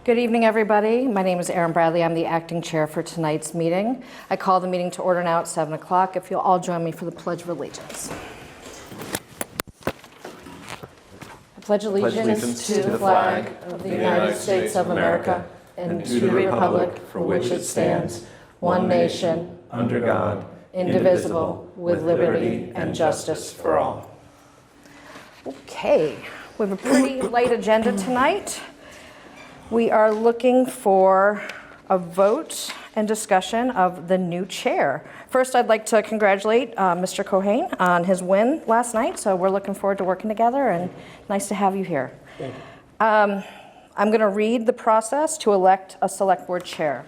Good evening, everybody. My name is Erin Bradley. I'm the acting chair for tonight's meeting. I call the meeting to order now at 7 o'clock. If you'll all join me for the Pledge of Allegiance. I pledge allegiance to the flag of the United States of America and to the republic for which it stands, one nation, under God, indivisible, with liberty and justice for all. Okay, we have a pretty light agenda tonight. We are looking for a vote and discussion of the new chair. First, I'd like to congratulate Mr. Cohane on his win last night, so we're looking forward to working together, and nice to have you here. Thank you. I'm going to read the process to elect a select board chair.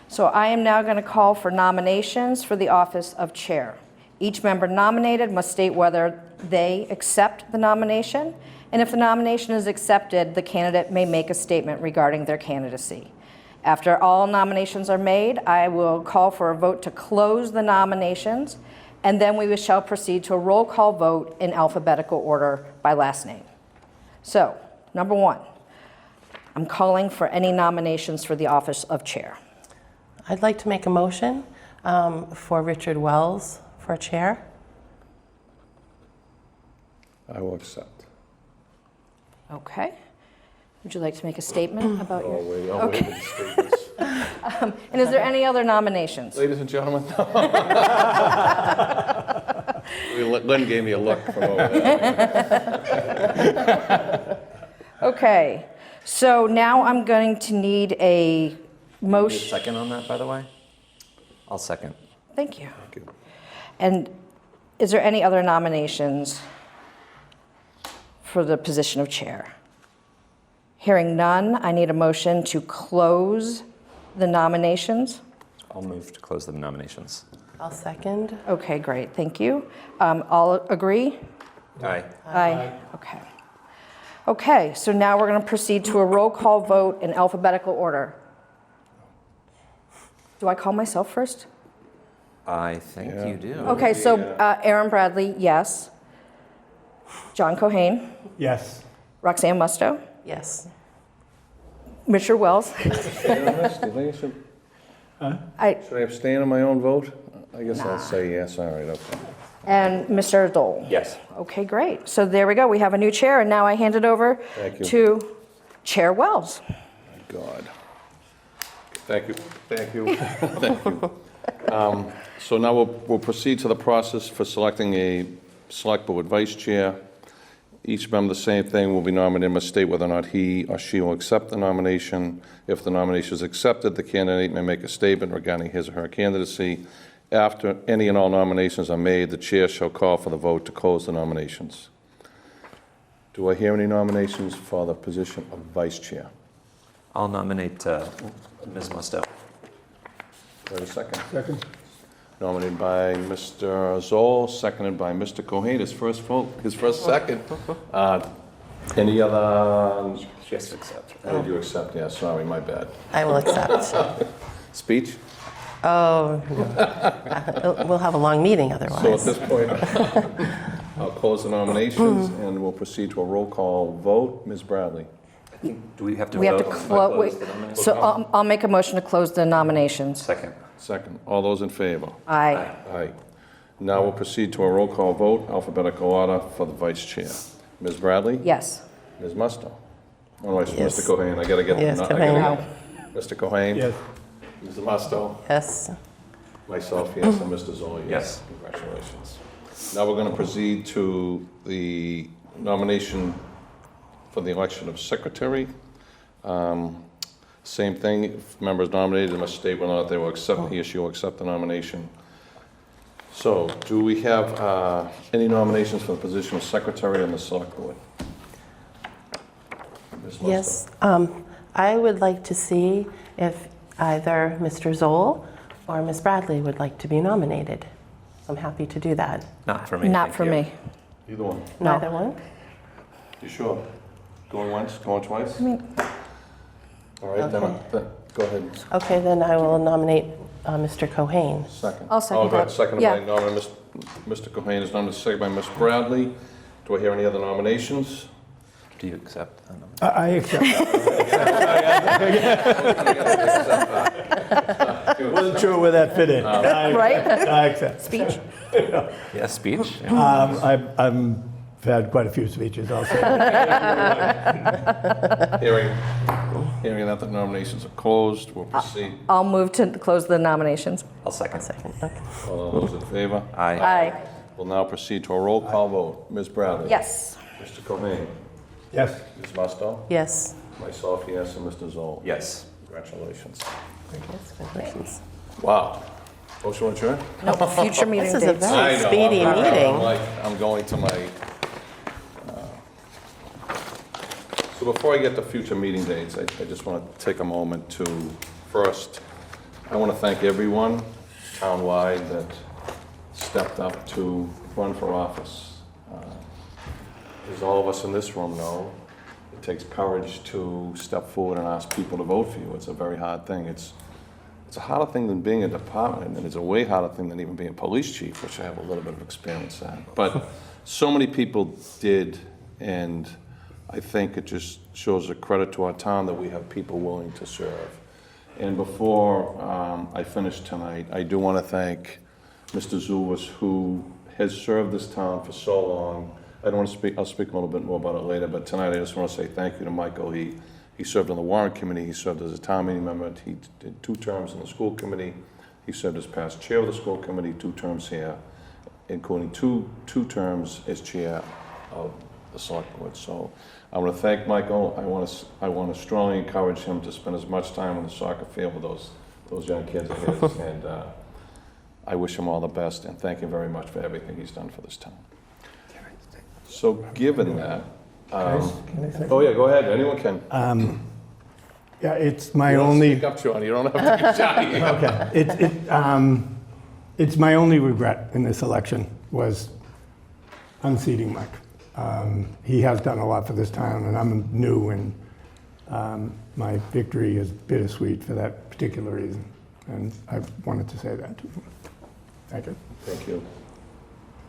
So I am now going to call for nominations for the office of chair. Each member nominated must state whether they accept the nomination, and if the nomination is accepted, the candidate may make a statement regarding their candidacy. After all nominations are made, I will call for a vote to close the nominations, and then we shall proceed to a roll call vote in alphabetical order by last name. So, number one, I'm calling for any nominations for the office of chair. I'd like to make a motion for Richard Wells for chair. I will accept. Okay. Would you like to make a statement about your... I'll wait for the statements. And is there any other nominations? Ladies and gentlemen. Lynn gave me a look from over there. Okay. So now I'm going to need a Need motion. a second on that, by the way? I'll second. Thank you. Thank you. And is there any other nominations for the position of chair? Hearing none, I need a motion to close the nominations. I'll move to close the nominations. I'll second. Okay, great, thank you. All agree? Aye. Aye. Okay. Okay, so now we're going to proceed to a roll call vote in alphabetical order. Do I call myself first? I think Yeah. you do. Okay, so Erin Bradley, yes. John Cohane, Yes. Roxanne Musto, Yes. Richard Wells. Do you think I should I abstain on my own vote? I guess I'll say yes. All right, okay. And Mr. Dole. Yes. Okay, great. So there we go. We have a new chair, and now I hand it over Thank you. to Chair Wells. God. Thank you. Thank you. Thank you. So now we'll proceed to the process for selecting a select board vice chair. Each member, the same thing, will be nominated, must state whether or not he or she will accept the nomination. If the nomination is accepted, the candidate may make a statement regarding his or her candidacy. After any and all nominations are made, the chair shall call for the vote to close the nominations. Do I hear any nominations for the position of vice chair? I'll nominate Ms. Musto. Do I have a second? Second. Nominated by Mr. Zoll, seconded by Mr. Cohane, his first vote, his first second. Any other? She has to accept. Oh, you accept? Yeah, sorry, my bad. I will accept. Speech? Oh, we'll have a long meeting So at otherwise. this point, I'll close the nominations and we'll proceed to a roll call vote. Ms. Bradley? Do we have to We have to vote on close. the nominations? So I'll make a motion to close the nominations. Second. Second. All those in favor? Aye. Aye. Now we'll proceed to a roll call vote, alphabetical order for the vice chair. Ms. Bradley? Yes. Ms. Musto? Oh, no, Yes. Mr. Cohane, I gotta get. Yes, I gotta Cohane. get- Mr. Cohane? Yes. Mr. Musto? Yes. Myself, yes, and Mr. Zoll, yes. Yes. Congratulations. Now we're going to proceed to the nomination for the election of secretary. Same thing, if members nominated, they must state whether or not they will accept, he or she will accept the nomination. So, do we have any nominations for the position of secretary on the select board? Ms. Musto? Yes. I would like to see if either Mr. Zoll or Ms. Bradley would like to be nominated. I'm happy to do that. Not for me. Not thank for you. me. Either one. No. Neither one? You sure? Going once, going twice? I mean, All right, then, go ahead. Okay, then I will nominate Mr. Cohane. Second. I'll second Oh, good. that. Seconded Yeah. by Mr. Cohane is nominated, seconded by Ms. Bradley. Do I hear any other nominations? Do you accept that nomination? I accept that. Wasn't sure where that fit in. Right? I accept. Speech? Yeah, speech? Yeah. I've had quite a few speeches, I'll say. Hearing that the nominations are closed, we'll proceed. I'll move to close the nominations. I'll second. Second, okay. All those in favor? Aye. Aye. We'll now proceed to a roll call vote. Ms. Bradley? Yes. Mr. Cohen? Yes. Ms. Musto? Yes. Myself, yes, and Mr. Zoll? Yes. Congratulations. Yes, congratulations. Wow. Motion adjourned? No, future meeting This is a dates. very speedy meeting. I'm going to my, so before I get to future meeting dates, I just want to take a moment to, first, I want to thank everyone townwide that stepped up to run for office. As all of us in this room know, it takes courage to step forward and ask people to vote for you. It's a very hard thing. It's a harder thing than being a department, and it's a way harder thing than even being police chief, which I have a little bit of experience at. But so many people did, and I think it just shows a credit to our town that we have people willing to serve. And before I finish tonight, I do want to thank Mr. Zulis, who has served this town for so long. I don't want to speak, I'll speak a little bit more about it later, but tonight I just want to say thank you to Michael. He served on the warrant committee, he served as a town meeting member, he did 2 terms in the school committee, he served as past chair of the school committee, 2 terms here, including two terms as chair of the select board. So I want to thank Michael. I want to strongly encourage him to spend as much time on the soccer field with those young kids of his, and I wish him all the best, and thank him very much for everything he's done for this town. So given that, Can I say? oh yeah, go ahead, anyone can. Yeah, it's my You don't only, Speak up, Sean, you don't have to be shy. okay. It's my only regret in this election was unseating Mike. He has done a lot for this town, and I'm new, and my victory is bittersweet for that particular reason. And I wanted to say that to him. Thank you. Thank you.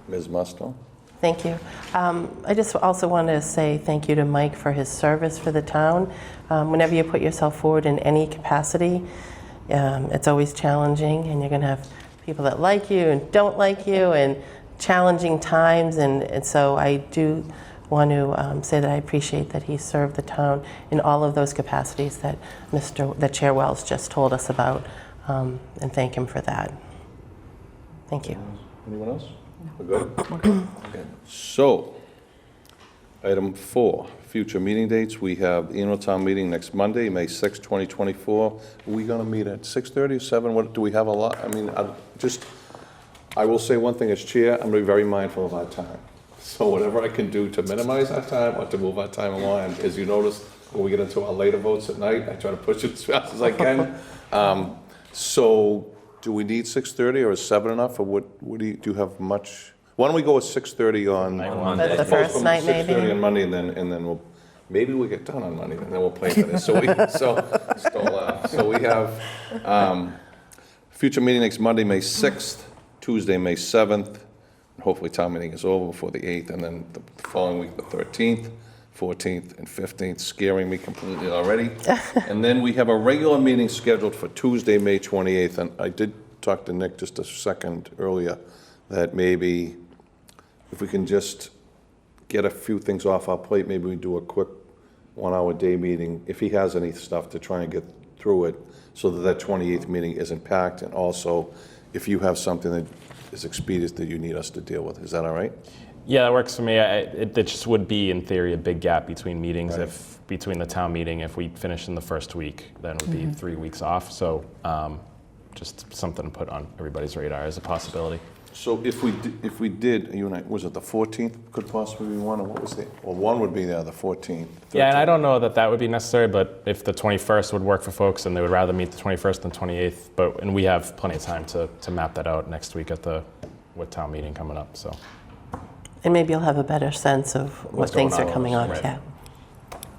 Ms. Musto? Thank you. I just also want to say thank you to Mike for his service for the town. Whenever you put yourself forward in any capacity, it's always challenging, and you're going to have people that like you and don't like you, and challenging times. And so I do want to say that I appreciate that he served the town in all of those capacities that Chair Wells just told us about, and thank him for that. Thank you. Anyone else? We're good? Okay. So, item 4, future meeting dates. We have the annual town meeting next Monday, May 6, 2024. Are we going to meet at 6:30 or 7? What, do we have a lot? I mean, I will say one thing as chair, I'm going to be very mindful of our time. So whatever I can do to minimize our time or to move our time along, as you notice, when we get into our later votes at night, I try to push it as fast as I can. So do we need 6:30 or is 7 enough, or what do you have much? Why don't we go with 6:30 on Monday. The first night, maybe? 6:30 on Monday, and then we'll, maybe we'll get done on Monday, and then we'll play for this. So don't laugh. So we have future meeting next Monday, May 6th, Tuesday, May 7th, and hopefully town meeting is over before the 8th, and then the following week, the 13th, 14th, and 15th, scaring me completely already. And then we have a regular meeting scheduled for Tuesday, May 28th, and I did talk to Nick just a second earlier, that maybe if we can just get a few things off our plate, maybe we do a quick 1-hour day meeting, if he has any stuff to try and get through it, so that that 28th meeting isn't packed, and also if you have something that is expedient that you need us to deal with. Is that all right? Yeah, that works for me. It just would be, in theory, a big gap between meetings. Right. If between the town meeting, if we finish in the first week, then it would be 3 weeks off. So just something to put on everybody's radar as a possibility. So if we did, you and I, was it the 14th could possibly be one, or what was the, well, one would be there, the 14th. Yeah, and I 13th. don't know that would be necessary, but if the 21st would work for folks and they would rather meet the 21st than 28th, and we have plenty of time to map that out next week with town meeting coming up, so. And maybe you'll have a better sense of what What's things going are on, coming on. right.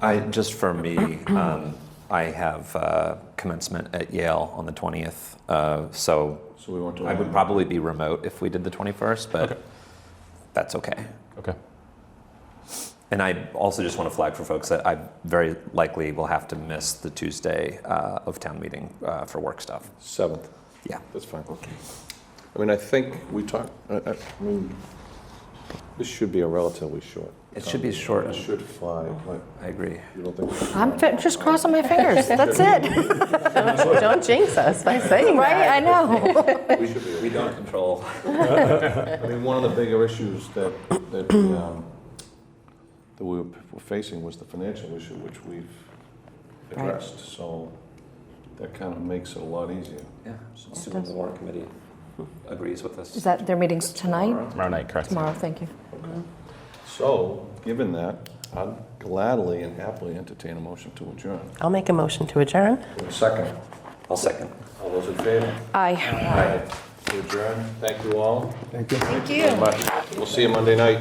Yeah. Just for me, I have commencement at Yale on the 20th, so we won't do I it. would probably be remote if we did the 21st, but Okay. that's okay. Okay. And I also just want to flag for folks that I very likely will have to miss the Tuesday of town meeting for work stuff. 7th. Yeah. That's fine. I mean, I think we talked, I mean, this should be a relatively short. It should be short. It should fly. Like, I agree. you don't think? So? I'm just crossing my fingers. That's it. Don't jinx us by saying Right? that. I know. We should be. We don't control. I mean, one of the bigger issues that we were facing was the financial issue, which we've addressed. So that kind of makes it a lot easier. Yeah. Assuming the warrant committee agrees with us. Is that their meetings tonight? Tomorrow night, correct? Tomorrow, thank you. So, given that, I'd gladly and happily entertain a motion to adjourn. I'll make a motion to adjourn. Second. I'll second. All those in favor? Aye. Aye. To adjourn. Thank you all. Thank you. Thank you very much. We'll see you Monday night.